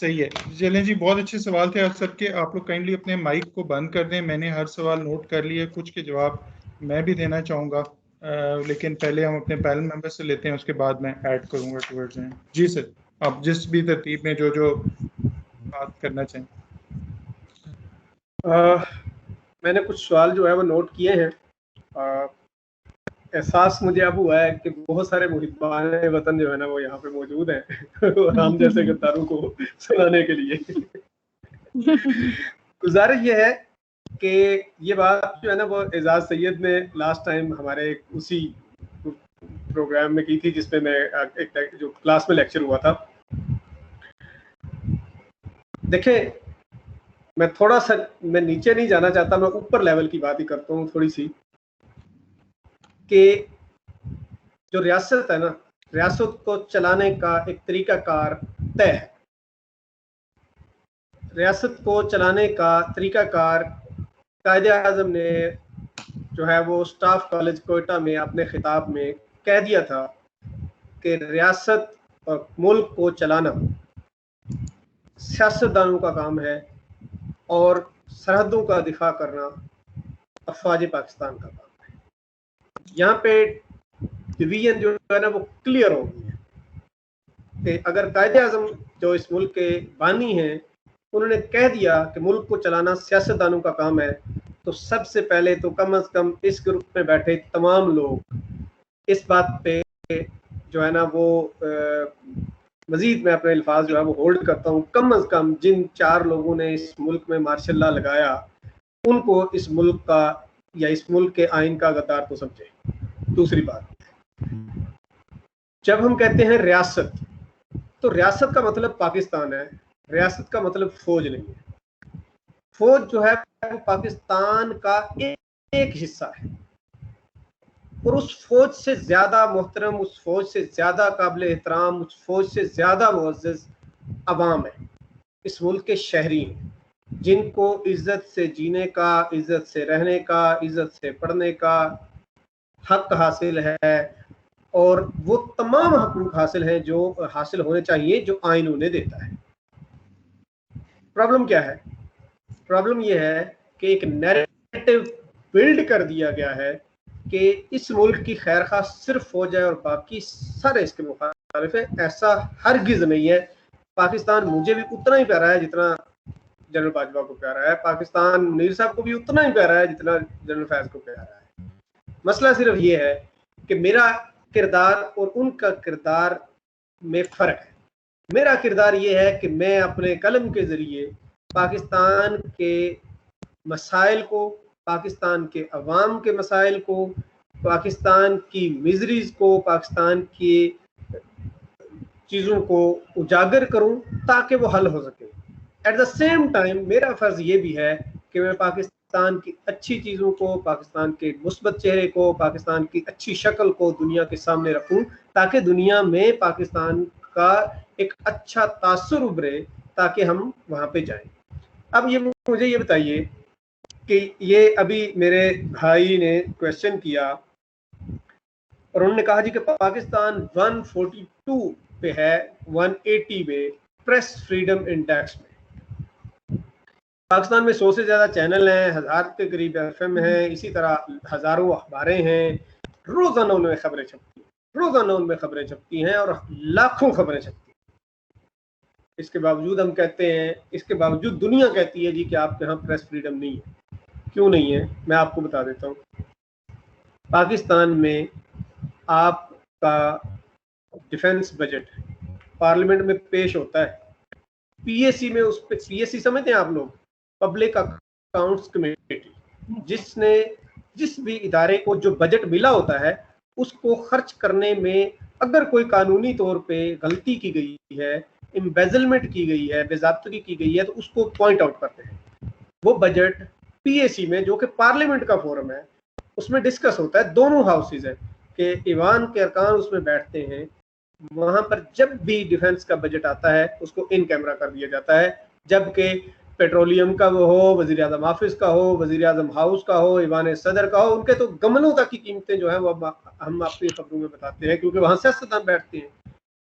सही है। चलें जी, बहुत अच्छे सवाल थे आप सबके। आप लोग काइंडली अपने माइक को बंद कर दें। मैंने हर सवाल नोट कर लिए, कुछ के जवाब मैं भी देना चाहूँगा, लेकिन पहले हम अपने पैनल मेंबर से लेते हैं, उसके बाद मैं ऐड करूँगा टुवर्ड्स एंड। जी सर, आप जिस भी तरतीब में जो जो बात करना चाहें। मैंने कुछ सवाल जो है वो नोट किए हैं। एहसास मुझे अब हुआ है कि बहुत सारे मुहिब्बान वतन जो है ना वो यहाँ पे मौजूद हैं और हम जैसे गद्दारों को सुनाने के लिए। गुजारिश ये है कि ये बात जो है ना वो एजाज सैयद ने लास्ट टाइम हमारे उसी प्रोग्राम में की थी जिसमें मैं एक जो क्लास में लेक्चर हुआ था। देखें, मैं थोड़ा सा मैं नीचे नहीं जाना चाहता, मैं ऊपर लेवल की बात ही करता हूँ थोड़ी सी, कि जो रियासत है ना, रियासत को चलाने का एक तरीकाकार तय है। रियासत को चलाने का तरीकाकार कायदे आज़म ने जो है वो स्टाफ कॉलेज कोयटा में अपने खिताब में कह दिया था कि रियासत और मुल्क को चलाना सियासतदानों का काम है और सरहदों का दिफा करना अफवाज पाकिस्तान का काम है। यहाँ पे डिवीजन जो है ना वो क्लियर हो गई है कि अगर कायदे आज़म जो इस मुल्क के बानी हैं उन्होंने कह दिया कि मुल्क को चलाना सियासतदानों का काम है, तो सबसे पहले तो कम से कम इस ग्रुप में बैठे तमाम लोग इस बात पे जो है ना वो मजीद मैं अपने अल्फाज जो है वो होल्ड करता हूँ, कम से कम जिन 4 लोगों ने इस मुल्क में मार्शल लॉ लगाया उनको इस मुल्क का या इस मुल्क के आइन का गद्दार तो समझे। दूसरी बात, जब हम कहते हैं रियासत, तो रियासत का मतलब पाकिस्तान है, रियासत का मतलब फौज नहीं है। फौज जो है वो पाकिस्तान का एक हिस्सा है और उस फौज से ज्यादा मोहतरम, उस फौज से ज्यादा काबिल एहतराम, उस फौज से ज्यादा मुअज़्ज़ज़ अवाम है, इस मुल्क के शहरी हैं, जिनको इज्जत से जीने का, इज्जत से रहने का, इज्जत से पढ़ने का हक हासिल है और वो तमाम हकूक हासिल हैं जो हासिल होने चाहिए जो आइन उन्हें देता है। प्रॉब्लम क्या है? प्रॉब्लम ये है कि एक नैरेटिव बिल्ड कर दिया गया है कि इस मुल्क की खैर खा सिर्फ फौज है और बाकी सारे इसके मुखालिफ है। ऐसा हरगिज नहीं है। पाकिस्तान मुझे भी उतना ही प्यारा है जितना जनरल बाजवा को प्यारा है, पाकिस्तान मुनीर साहब को भी उतना ही प्यारा है जितना जनरल फैज को प्यारा है। मसला सिर्फ ये है कि मेरा किरदार और उनका किरदार में फ़र्क है। मेरा किरदार ये है कि मैं अपने कलम के ज़रिए पाकिस्तान के मसाइल को, पाकिस्तान के अवाम के मसाइल को, पाकिस्तान की मिजरीज को, पाकिस्तान की चीज़ों को उजागर करूं ताकि वो हल हो सके। एट द सेम टाइम मेरा फ़र्ज़ ये भी है कि मैं पाकिस्तान की अच्छी चीज़ों को, पाकिस्तान के मुस्बत चेहरे को, पाकिस्तान की अच्छी शक्ल को दुनिया के सामने रखूं ताकि दुनिया में पाकिस्तान का एक अच्छा तासुर उभरे ताकि हम वहाँ पे जाएं। अब ये मुझे ये बताइए कि ये अभी मेरे भाई ने क्वेश्चन किया और उन्होंने कहा जी कि पाकिस्तान 142 पे है 180 में प्रेस फ्रीडम इंडेक्स में। पाकिस्तान में 100 से ज्यादा चैनल हैं, 1000 के करीब एफएम हैं, इसी तरह हजारों अखबारें हैं, रोजाना उनमें खबरें छपती हैं, रोजाना उनमें खबरें छपती हैं और लाखों खबरें छपती हैं। इसके बावजूद हम कहते हैं, इसके बावजूद दुनिया कहती है जी कि आपके यहाँ प्रेस फ्रीडम नहीं है। क्यों नहीं है मैं आपको बता देता हूँ। पाकिस्तान में आपका डिफेंस बजट पार्लियामेंट में पेश होता है, पीएसी में, उस पे पीएसी समझते हैं आप लोग, पब्लिक अकाउंट्स कमेटी, जिसने जिस भी इदारे को जो बजट मिला होता है उसको खर्च करने में अगर कोई कानूनी तौर पे गलती की गई है, एम्बेजलमेंट की गई है, बेज़ाब्तगी की गई है, तो उसको पॉइंट आउट करते हैं। वो बजट पीएसी में, जो कि पार्लियामेंट का फोरम है, उसमें डिस्कस होता है। दोनों हाउसेज है कि ईवान के अरकान उसमें बैठते हैं। वहां पर जब भी डिफेंस का बजट आता है उसको इन कैमरा कर दिया जाता है, जबकि पेट्रोलियम का वो हो, वजीर आजम ऑफिस का हो, वजीर आजम हाउस का हो, ईवान सदर का हो, उनके तो गमलों तक की कीमतें जो है वो हम अपनी खबरों में बताते हैं, क्योंकि वहां सियासतदान बैठते हैं,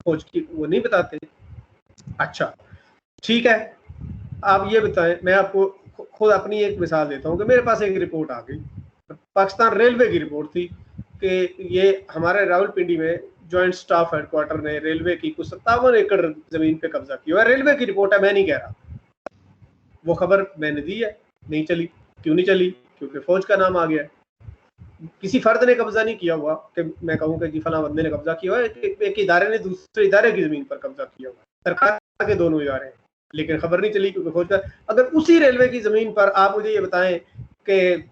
फौज की वो नहीं बताते। अच्छा, ठीक है, आप ये बताएं, मैं आपको खुद अपनी एक मिसाल देता हूँ कि मेरे पास एक रिपोर्ट आ गई, पाकिस्तान रेलवे की रिपोर्ट थी कि ये हमारे रावलपिंडी में जॉइंट स्टाफ हेडक्वार्टर ने रेलवे की कुछ 57 एकड़ जमीन पे कब्जा किया है। रेलवे की रिपोर्ट है, मैं नहीं कह रहा, वो खबर मैंने दी है, नहीं चली। क्यों नहीं चली? क्योंकि फौज का नाम आ गया है। किसी फर्द ने कब्जा नहीं किया हुआ कि मैं कहूँ कि जी फला बंदे ने कब्जा किया हुआ है, एक इदारे ने दूसरे इदारे की जमीन पर कब्जा किया हुआ है, सरकार के दोनों इदारे हैं, लेकिन खबर नहीं चली क्योंकि फौज का। अगर उसी रेलवे की जमीन पर आप मुझे ये बताएं कि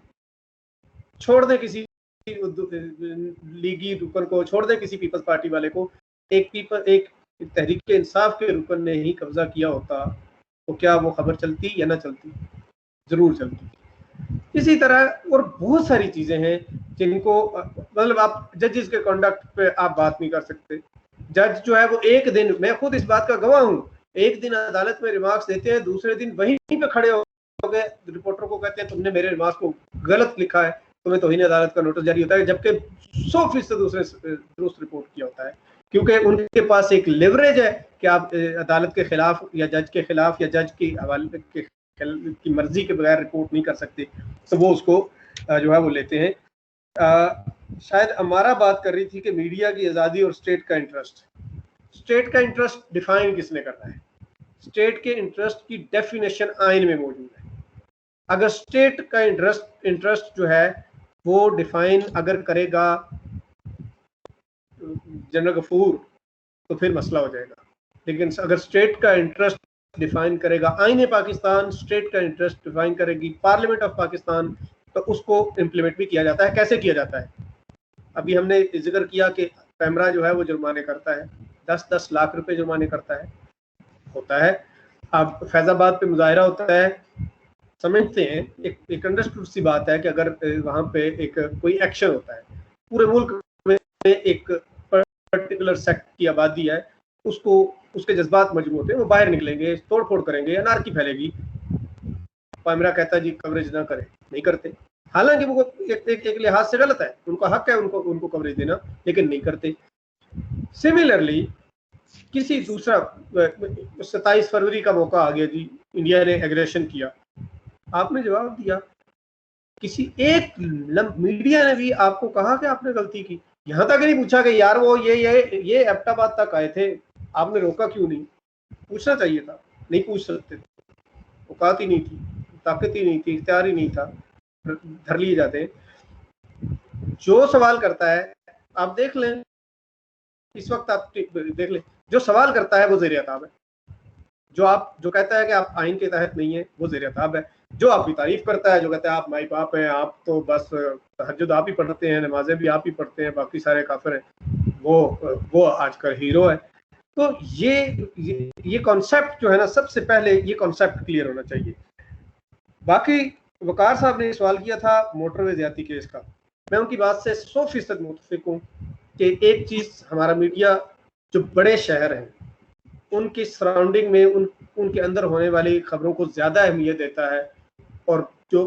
छोड़ दें किसी लीगी रुकन को, छोड़ दें किसी पीपल्स पार्टी वाले को, एक तहरीक इंसाफ के रुकन ने ही कब्जा किया होता तो क्या वो खबर चलती या ना चलती? जरूर चलती। इसी तरह और बहुत सारी चीजें हैं जिनको मतलब आप जजेस के कंडक्ट पे आप बात नहीं कर सकते। जज जो है वो एक दिन, मैं खुद इस बात का गवाह हूँ, एक दिन अदालत में रिमार्क्स देते हैं, दूसरे दिन वहीं पे खड़े हो गए रिपोर्टर को कहते हैं तुमने मेरे रिमार्क्स को गलत लिखा है, तुम्हें तौहीन अदालत का नोटिस जारी होता है, जबकि 100% दूसरे दुरुस्त रिपोर्ट किया होता है, क्योंकि उनके पास एक लेवरेज है कि आप अदालत के खिलाफ या जज के खिलाफ या जज की हवाले के की मर्जी के बगैर रिपोर्ट नहीं कर सकते, तो वो उसको जो है वो लेते हैं। शायद हमारा बात कर रही थी कि मीडिया की आज़ादी और स्टेट का इंटरेस्ट। स्टेट का इंटरेस्ट डिफाइन किसने करना है? स्टेट के इंटरेस्ट की डेफिनेशन आइन में मौजूद है। अगर स्टेट का इंटरेस्ट जो है वो डिफाइन अगर करेगा जनरल गफूर तो फिर मसला हो जाएगा, लेकिन अगर स्टेट का इंटरेस्ट डिफाइन करेगा आईन पाकिस्तान, स्टेट का इंटरेस्ट डिफाइन करेगी पार्लियामेंट ऑफ पाकिस्तान, तो उसको इम्प्लीमेंट भी किया जाता है। कैसे किया जाता है? अभी हमने जिक्र किया कि पैमरा जो है वो जुर्माने करता है, 10-10 लाख रुपए जुर्माने करता है, होता है। अब फैजाबाद पे मुजाहिरा होता है, समझते हैं एक अंडरस्टूड सी बात है कि अगर वहाँ पे एक कोई एक्शन होता है, पूरे मुल्क में एक पर्टिकुलर सेक्ट की आबादी है, उसको उसके जज्बात मजबूत होते हैं, वो बाहर निकलेंगे, तोड़ फोड़ करेंगे, अनारकी फैलेगी। पैमरा कहता है जी कवरेज ना करें, नहीं करते, हालांकि वो एक लिहाज से गलत है, उनका हक है उनको कवरेज देना, लेकिन नहीं करते। सिमिलरली किसी दूसरा 27 फरवरी का मौका आ गया जी, इंडिया ने एग्रेशन किया, आपने जवाब दिया, किसी एक मीडिया ने भी आपको कहा कि आपने गलती की? यहाँ तक नहीं पूछा कि यार वो ये एबटाबाद तक आए थे, आपने रोका क्यों नहीं? पूछना चाहिए था, नहीं पूछ सकते थे, औकात ही नहीं थी, ताकत ही नहीं थी, इख्तियार ही नहीं था, धर लिए जाते हैं। जो सवाल करता है, आप देख लें इस वक्त, आप देख लें, जो सवाल करता है वो ज़ेर-ए-अताब है, जो कहता है कि आप आइन के तहत नहीं है वो ज़ेर-ए-अताब है, जो आपकी तारीफ करता है, जो कहता है आप माई बाप हैं, आप तो बस तहज्जुद आप ही पढ़ते हैं, नमाजें भी आप ही पढ़ते हैं, बाकी सारे काफिर हैं, वो आजकल हीरो है। तो ये कॉन्सेप्ट जो है ना, सबसे पहले ये कॉन्सेप्ट क्लियर होना चाहिए। बाकी वकार साहब ने सवाल किया था मोटरवे ज्यादती केस का, मैं उनकी बात से 100% मुत्तफिक हूँ कि एक चीज हमारा मीडिया जो बड़े शहर हैं उनकी सराउंडिंग में उनके अंदर होने वाली खबरों को ज्यादा अहमियत देता है, और जो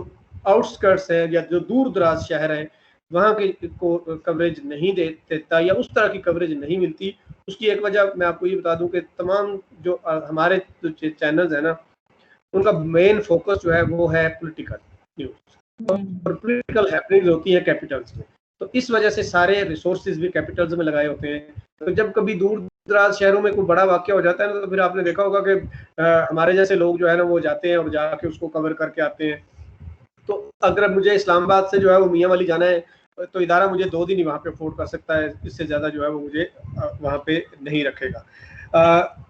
आउटस्कर्ट्स हैं या जो दूर दराज शहर हैं वहाँ की को कवरेज नहीं देता या उस तरह की कवरेज नहीं मिलती। उसकी एक वजह मैं आपको ये बता दूं कि तमाम जो हमारे जो चैनल्स हैं ना, उनका मेन फोकस जो है वो है पॉलिटिकल न्यूज़, और पॉलिटिकल हैपनिंग्स होती है कैपिटल्स में, तो इस वजह से सारे रिसोर्सेज भी कैपिटल्स में लगाए होते हैं। तो जब कभी दूर दराज शहरों में कोई बड़ा वाकया हो जाता है ना, तो फिर आपने देखा होगा कि हमारे जैसे लोग जो है ना वो जाते हैं और जाके उसको कवर करके आते हैं। तो अगर मुझे इस्लामाबाद से जो है वो मियाँ वाली जाना है तो इदारा मुझे 2 दिन ही वहाँ पे अफोर्ड कर सकता है, इससे ज़्यादा जो है वो मुझे वहाँ पे नहीं रखेगा।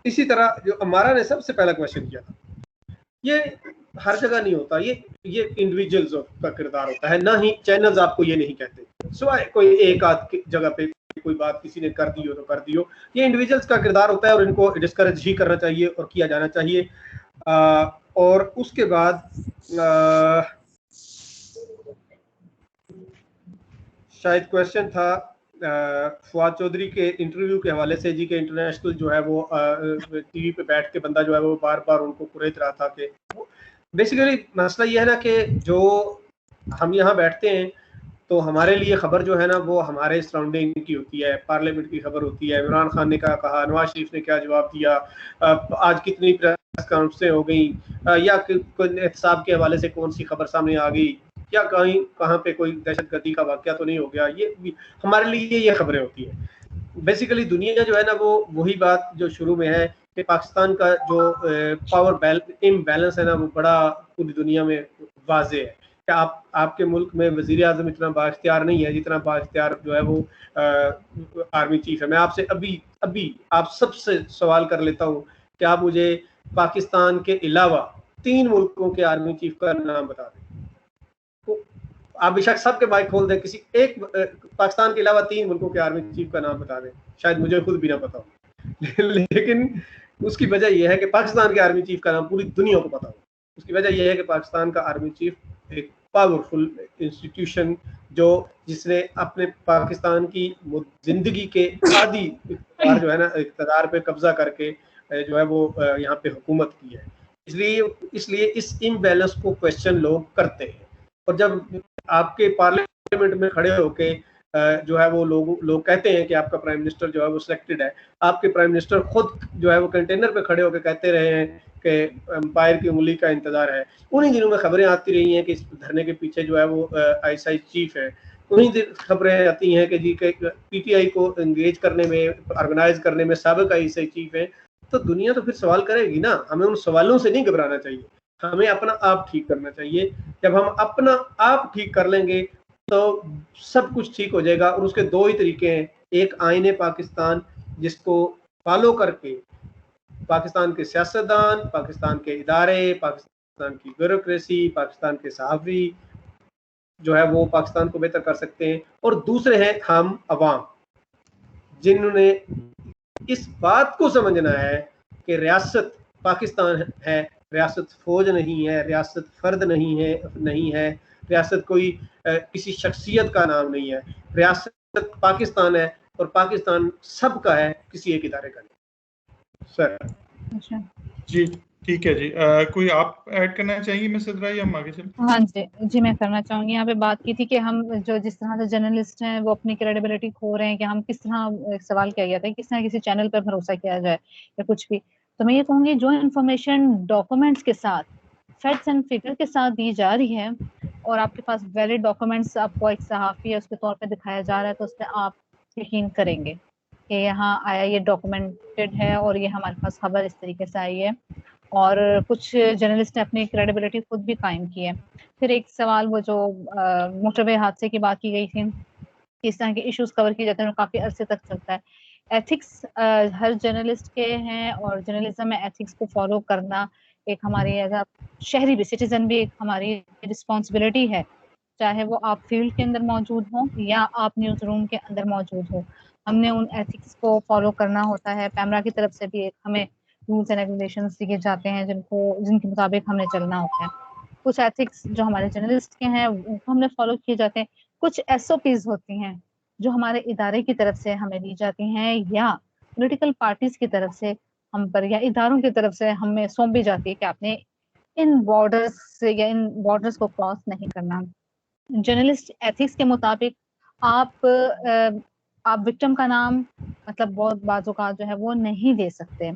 इसी तरह जो अमारा ने सबसे पहला क्वेश्चन किया था, ये हर जगह नहीं होता, ये इंडिविजुअल्स का किरदार होता है, ना ही चैनल्स आपको ये नहीं कहते, सिवाय कोई एक आध जगह पे कोई बात किसी ने कर दी हो तो कर दी हो, ये इंडिविजुअल्स का किरदार होता है और इनको डिस्करेज ही करना चाहिए और किया जाना चाहिए। और उसके बाद शायद क्वेश्चन था फवाद चौधरी के इंटरव्यू के हवाले से जी के इंटरनेशनल जो है वो टीवी पे बैठ के बंदा जो है वो बार बार उनको कुरेद रहा था कि बेसिकली मसला ये है ना कि जो हम यहाँ बैठते हैं तो हमारे लिए खबर जो है ना वो हमारे सराउंडिंग की होती है, पार्लियामेंट की खबर होती है, इमरान खान ने क्या कहा, नवाज शरीफ ने क्या जवाब दिया, आज कितनी प्रेस कॉन्फ्रेंसें हो गई, या कोई एहतसाब के हवाले से कौन सी खबर सामने आ गई, या कहीं कहाँ पे कोई दहशतगर्दी का वाकया तो नहीं हो गया, ये हमारे लिए ये खबरें होती है। बेसिकली दुनिया जो है ना वो वही बात जो शुरू में है कि पाकिस्तान का जो पावर इम्बैलेंस है ना वो बड़ा पूरी दुनिया में वाजे है कि आपके मुल्क में वजीर आजम इतना बाइख्तियार नहीं है जितना बाइख्तियार जो है वो आर्मी चीफ है। मैं आपसे अभी आप सबसे सवाल कर लेता हूँ कि आप मुझे पाकिस्तान के अलावा 3 मुल्कों के आर्मी चीफ का नाम बता दें। तो आप बेशक सबके माइक खोल दें, किसी एक पाकिस्तान के अलावा 3 मुल्कों के आर्मी चीफ का नाम बता दें, शायद मुझे खुद भी ना पता हो लेकिन उसकी वजह यह है कि पाकिस्तान के आर्मी चीफ का नाम पूरी दुनिया को पता हो। उसकी वजह यह है कि पाकिस्तान का आर्मी चीफ एक पावरफुल इंस्टीट्यूशन जिसने अपने पाकिस्तान की जिंदगी के आधी जो है ना इक़्तिदार पे कब्जा करके जो है वो यहाँ पे हुकूमत की है। इसलिए इस इम्बैलेंस को क्वेश्चन लोग करते हैं, और जब आपके पार्लियामेंट में खड़े होके जो है वो लोग कहते हैं कि आपका प्राइम मिनिस्टर जो है वो सिलेक्टेड है, आपके प्राइम मिनिस्टर खुद जो है वो कंटेनर पे खड़े होकर कहते रहे हैं कि एम्पायर की उंगली का इंतजार है। उन्हीं दिनों में खबरें आती रही हैं कि इस धरने के पीछे जो है वो आईएसआई चीफ है। उन्हीं दिन खबरें आती हैं कि जी के पीटीआई को एंगेज करने में, ऑर्गेनाइज करने में साबिक आईएसआई चीफ है। तो दुनिया तो फिर सवाल करेगी ना, हमें उन सवालों से नहीं घबराना चाहिए, हमें अपना आप ठीक करना चाहिए। जब हम अपना आप ठीक कर लेंगे तो सब कुछ ठीक हो जाएगा। और उसके 2 ही तरीके हैं, एक आईने पाकिस्तान जिसको फॉलो करके पाकिस्तान के सियासतदान, पाकिस्तान के इदारे, पाकिस्तान की ब्यूरोक्रेसी, पाकिस्तान के सहाफ़ी जो है वो पाकिस्तान को बेहतर कर सकते हैं। और दूसरे हैं हम अवाम, जिन्होंने इस बात को समझना है कि रियासत पाकिस्तान है, रियासत फौज नहीं है, रियासत फर्द नहीं है, रियासत कोई किसी शख्सियत का नाम नहीं है, रियासत पाकिस्तान है और पाकिस्तान सबका है, किसी एक इदारे का नहीं। सर अच्छा जी ठीक है जी, कोई आप ऐड करना चाहेंगी मिस इज़रा या हम आगे चलें? हाँ जी मैं करना चाहूंगी। यहाँ पे बात की थी कि हम जो जिस तरह से जर्नलिस्ट हैं वो अपनी क्रेडिबिलिटी खो रहे हैं कि हम किस तरह, एक सवाल किया गया था किस तरह किसी चैनल पर भरोसा किया जाए या कुछ भी। तो मैं ये कहूंगी जो इन्फॉर्मेशन डॉक्यूमेंट्स के साथ, फैक्ट्स एंड फिगर के साथ दी जा रही है और आपके पास वैलिड डॉक्यूमेंट्स आपको एक सहाफ़ी है उसके तौर पर दिखाया जा रहा है, तो उस पर आप यकीन करेंगे कि यहाँ आया, ये डॉक्यूमेंटेड है और ये हमारे पास खबर इस तरीके से आई है। और कुछ जर्नलिस्ट ने अपनी क्रेडिबिलिटी खुद भी कायम की है। फिर एक सवाल वो जो मोटरवे हादसे की बात की गई थी, इस तरह के इश्यूज कवर किए जाते हैं काफ़ी अरसे तक चलता है। एथिक्स हर जर्नलिस्ट के हैं और जर्नलिज्म में एथिक्स को फॉलो करना एक हमारी एज अ शहरी भी, सिटीजन भी एक हमारी रिस्पॉन्सिबिलिटी है, चाहे वो आप फील्ड के अंदर मौजूद हो या आप न्यूज़ रूम के अंदर मौजूद हो। हमने उन एथिक्स को फॉलो करना होता है। पैमरा की तरफ से भी एक हमें रूल्स एंड रेगुलेशंस दिए जाते हैं जिनके मुताबिक हमने चलना होता है। कुछ एथिक्स जो हमारे जर्नलिस्ट के हैं उनको हमने फॉलो किए जाते हैं। कुछ एसओपीज होती हैं जो हमारे इदारे की तरफ से हमें दी जाती हैं या पॉलिटिकल पार्टीज की तरफ से हम पर या इदारों की तरफ से हमें सौंपी जाती है कि आपने इन बॉर्डर्स से या इन बॉर्डर्स को क्रॉस नहीं करना। जर्नलिस्ट एथिक्स के मुताबिक आप विक्टिम का नाम मतलब बहुत बाजों का जो है वो नहीं दे सकते,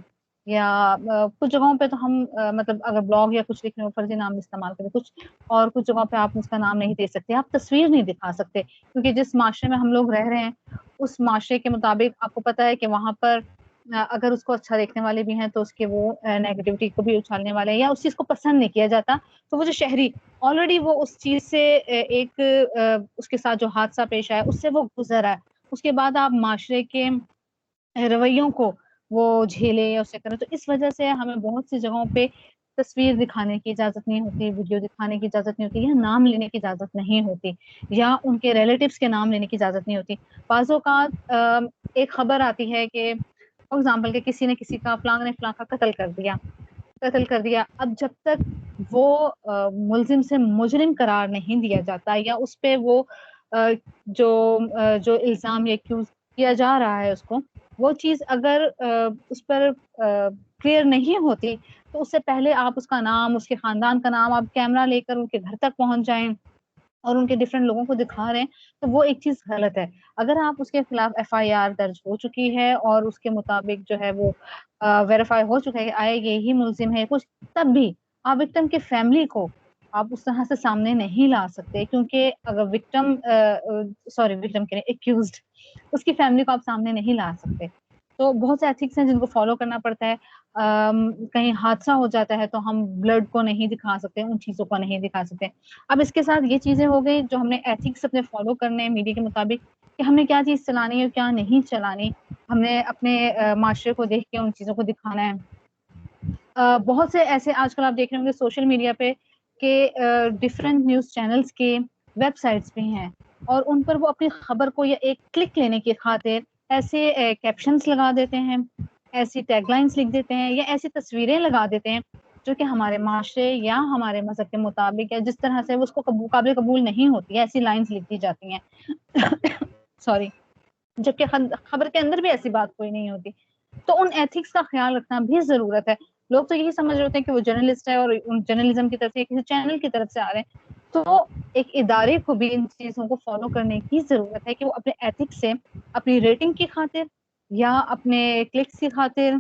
या कुछ जगहों पे तो हम मतलब अगर ब्लॉग या कुछ लिख रहे हो फर्जी नाम इस्तेमाल करें कुछ, और कुछ जगहों पे आप उसका नाम नहीं दे सकते, आप तस्वीर नहीं दिखा सकते, क्योंकि जिस माशरे में हम लोग रह रहे हैं उस माशरे के मुताबिक आपको पता है कि वहाँ पर अगर उसको अच्छा देखने वाले भी हैं तो उसके वो नेगेटिविटी को भी उछालने वाले हैं या उस चीज़ को पसंद नहीं किया जाता। तो वो जो शहरी ऑलरेडी वो उस चीज़ से एक उसके साथ जो हादसा पेश आया उससे वो गुजरा है, उसके बाद आप माशरे के रवैयों को वो झेले या उसे करें। तो इस वजह से हमें बहुत सी जगहों पे तस्वीर दिखाने की इजाज़त नहीं होती, वीडियो दिखाने की इजाज़त नहीं होती, या नाम लेने की इजाज़त नहीं होती, या उनके रिलेटिव्स के नाम लेने की इजाज़त नहीं होती। बाज़ औक़ात एक खबर आती है कि फॉर एग्ज़ाम्पल कि किसी ने किसी का फलाँ ने फलाँ का कत्ल कर दिया। अब जब तक वो मुल्ज़िम से मुजरिम करार नहीं दिया जाता या उस पे वो जो इल्ज़ाम या एक्यूज़ किया जा रहा है उसको, वो चीज़ अगर उस पर क्लियर नहीं होती तो उससे पहले आप उसका नाम, उसके ख़ानदान का नाम, आप कैमरा लेकर उनके घर तक पहुँच जाएँ और उनके डिफरेंट लोगों को दिखा रहे हैं, तो वो एक चीज गलत है। अगर आप उसके खिलाफ एफआईआर दर्ज हो चुकी है और उसके मुताबिक जो है वो वेरीफाई हो चुका है आए ये ही मुलजिम है कुछ, तब भी आप विक्टिम की फैमिली को आप उस तरह से सामने नहीं ला सकते, क्योंकि अगर विक्टिम विक्टिम के एक्यूज्ड उसकी फैमिली को आप सामने नहीं ला सकते। तो बहुत से एथिक्स हैं जिनको फॉलो करना पड़ता है। कहीं हादसा हो जाता है तो हम ब्लड को नहीं दिखा सकते, उन चीजों को नहीं दिखा सकते। अब इसके साथ ये चीजें हो गई जो हमने एथिक्स अपने फॉलो करने हैं मीडिया के मुताबिक, कि हमने क्या चीज चलानी है क्या नहीं चलानी, हमने अपने माशरे को देख के उन चीजों को दिखाना है। बहुत से ऐसे आजकल आप देख रहे होंगे सोशल मीडिया पे कि डिफरेंट न्यूज चैनल्स के वेबसाइट्स भी हैं और उन पर वो अपनी खबर को या एक क्लिक लेने की खातिर ऐसे कैप्शंस लगा देते हैं, ऐसी टैगलाइंस लिख देते हैं या ऐसी तस्वीरें लगा देते हैं जो कि हमारे माशरे या हमारे मज़हब के मुताबिक या जिस तरह से उसको काबिल कबूल नहीं होती है, ऐसी लाइंस लिख दी जाती हैं सॉरी, जबकि खबर के अंदर भी ऐसी बात कोई नहीं होती। तो उन एथिक्स का ख्याल रखना भी ज़रूरत है। लोग तो यही समझ रहे होते हैं कि वो जर्नलिस्ट है और जर्नलिज्म की तरफ से किसी चैनल की तरफ से आ रहे हैं। तो एक इदारे को भी इन चीज़ों को फॉलो करने की ज़रूरत है कि वो अपने एथिक्स से अपनी रेटिंग की खातिर या अपने क्लिक्स की खातिर,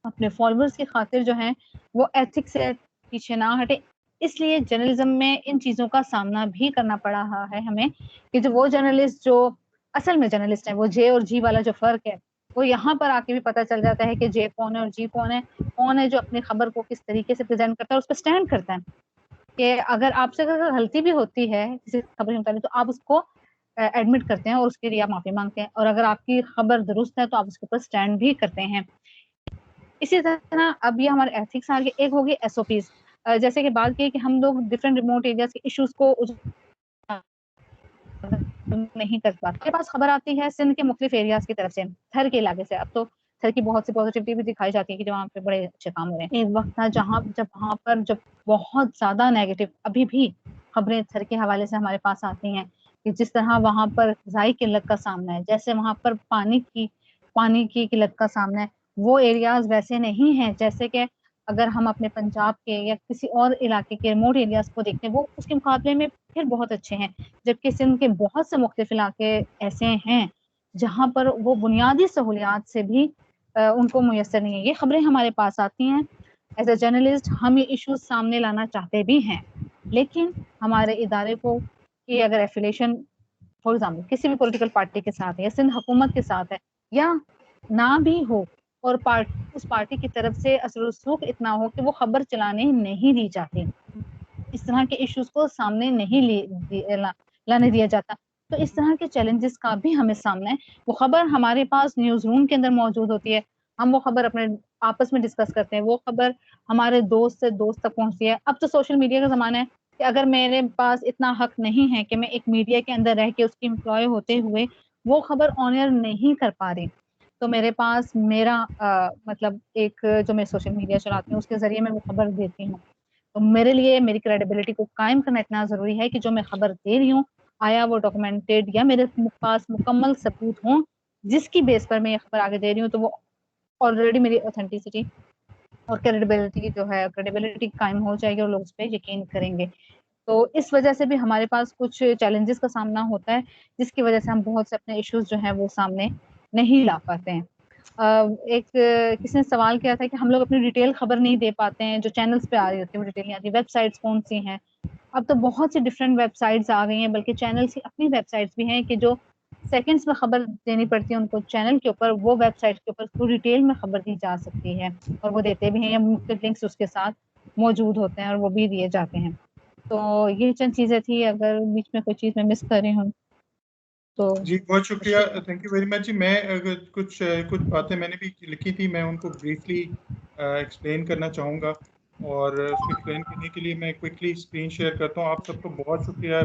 अपने फॉलोअर्स की खातिर जो है वो एथिक्स से पीछे ना हटे। इसलिए जर्नलिज्म में इन चीज़ों का सामना भी करना पड़ रहा है हमें कि जो वो जर्नलिस्ट जो असल में जर्नलिस्ट है, वो जे और जी वाला जो फ़र्क है, वो यहाँ पर आके भी पता चल जाता है कि जे कौन है और जी कौन है। कौन है जो अपनी खबर को किस तरीके से प्रेज़ेंट करता है और उस पे स्टैंड करता है कि अगर आपसे अगर गलती भी होती है किसी खबर के मुताबिक तो आप उसको एडमिट करते हैं और उसके लिए आप माफ़ी माँगते हैं और अगर आपकी खबर दुरुस्त है तो आप उसके ऊपर स्टैंड भी करते हैं। इसी तरह अब ये हमारे एथिक्स आ गए, एक होगी एसओपीज़। जैसे कि बात की कि हम लोग डिफरेंट रिमोट एरियाज़ के इश्यूज़ को नहीं कर पाते। मेरे पास खबर आती है सिंध के मुख्तलिफ एरियाज़ की तरफ से, थर के इलाके से। अब तो थर की बहुत सी पॉजिटिविटी भी दिखाई जाती है कि जो वहाँ पे बड़े अच्छे काम हो रहे हैं। एक वक़्त था जब बहुत ज़्यादा नेगेटिव अभी भी खबरें थर के हवाले से हमारे पास आती हैं कि जिस तरह वहाँ पर ग़िज़ाई किल्लत का सामना है, जैसे वहाँ पर पानी की किल्लत का सामना है, वो एरियाज़ वैसे नहीं हैं जैसे कि अगर हम अपने पंजाब के या किसी और इलाके के रिमोट एरियाज़ को देखते हैं, वो उसके मुकाबले में फिर बहुत अच्छे हैं। जबकि सिंध के बहुत से मुख्तलिफ इलाके ऐसे हैं, जहाँ पर वो बुनियादी सहूलियात से भी उनको मुयस्सर नहीं है। ये खबरें हमारे पास आती हैं। एज़ अ जर्नलिस्ट हम ये इश्यूज़ सामने लाना चाहते भी हैं, लेकिन हमारे इदारे को कि अगर एफ़िलिएशन फॉर एग्ज़ाम्पल किसी भी पॉलिटिकल पार्टी के साथ है या सिंध हुकूमत के साथ है या ना भी हो और उस पार्टी की तरफ से असर-ओ-रसूख इतना हो कि वो खबर चलाने नहीं दी जाती। इस तरह के इश्यूज़ को सामने नहीं लाने दिया जाता। तो इस तरह के चैलेंजेस का भी हमें सामना है। वो खबर हमारे पास न्यूज़ रूम के अंदर मौजूद होती है। हम वो खबर अपने आपस में डिस्कस करते हैं। वो खबर हमारे दोस्त से दोस्त तक पहुँचती है। अब तो सोशल मीडिया का ज़माना है कि अगर मेरे पास इतना हक नहीं है कि मैं एक मीडिया के अंदर रह के उसकी एम्प्लॉयी होते हुए वो खबर ऑन एयर नहीं कर पा रही, तो मेरे पास मेरा मतलब एक जो मैं सोशल मीडिया चलाती हूँ उसके ज़रिए मैं वो खबर देती हूँ। तो मेरे लिए मेरी क्रेडिबिलिटी को कायम करना इतना ज़रूरी है कि जो मैं खबर दे रही हूँ, आया वो डॉक्यूमेंटेड या मेरे पास मुकम्मल सबूत हों, जिसकी बेस पर मैं ये खबर आगे दे रही हूँ, तो वो ऑलरेडी मेरी ऑथेंटिसिटी और क्रेडिबिलिटी कायम हो जाएगी और लोग उस पे यकीन करेंगे। तो इस वजह से भी हमारे पास कुछ चैलेंजेस का सामना होता है, जिसकी वजह से हम बहुत से अपने इश्यूज़ जो हैं वो सामने नहीं ला पाते हैं। किसी ने सवाल किया था कि हम लोग अपनी डिटेल खबर नहीं दे पाते हैं, जो चैनल्स पे आ रही होती है वो डिटेल नहीं आती, वेबसाइट्स कौन-सी हैं। अब तो बहुत सी डिफरेंट वेबसाइट्स आ गई हैं, बल्कि चैनल्स की अपनी वेबसाइट्स भी हैं कि जो सेकंड्स में खबर देनी पड़ती है उनको चैनल के ऊपर, वो वेबसाइट के ऊपर पूरी डिटेल में खबर दी जा सकती है और वो देते भी हैं या मुख्तलिफ लिंक्स उसके साथ मौजूद होते हैं और वो भी दिए जाते हैं। तो ये चंद चीज़ें थी, अगर बीच में कोई चीज़ मैं मिस कर रही हूँ तो जी बहुत शुक्रिया, थैंक यू वेरी मच जी। मैं अगर कुछ बातें मैंने भी लिखी थी, मैं उनको ब्रीफली एक्सप्लेन करना चाहूँगा और उसको एक्सप्लेन करने के लिए मैं क्विकली स्क्रीन शेयर करता हूँ। आप सबको बहुत शुक्रिया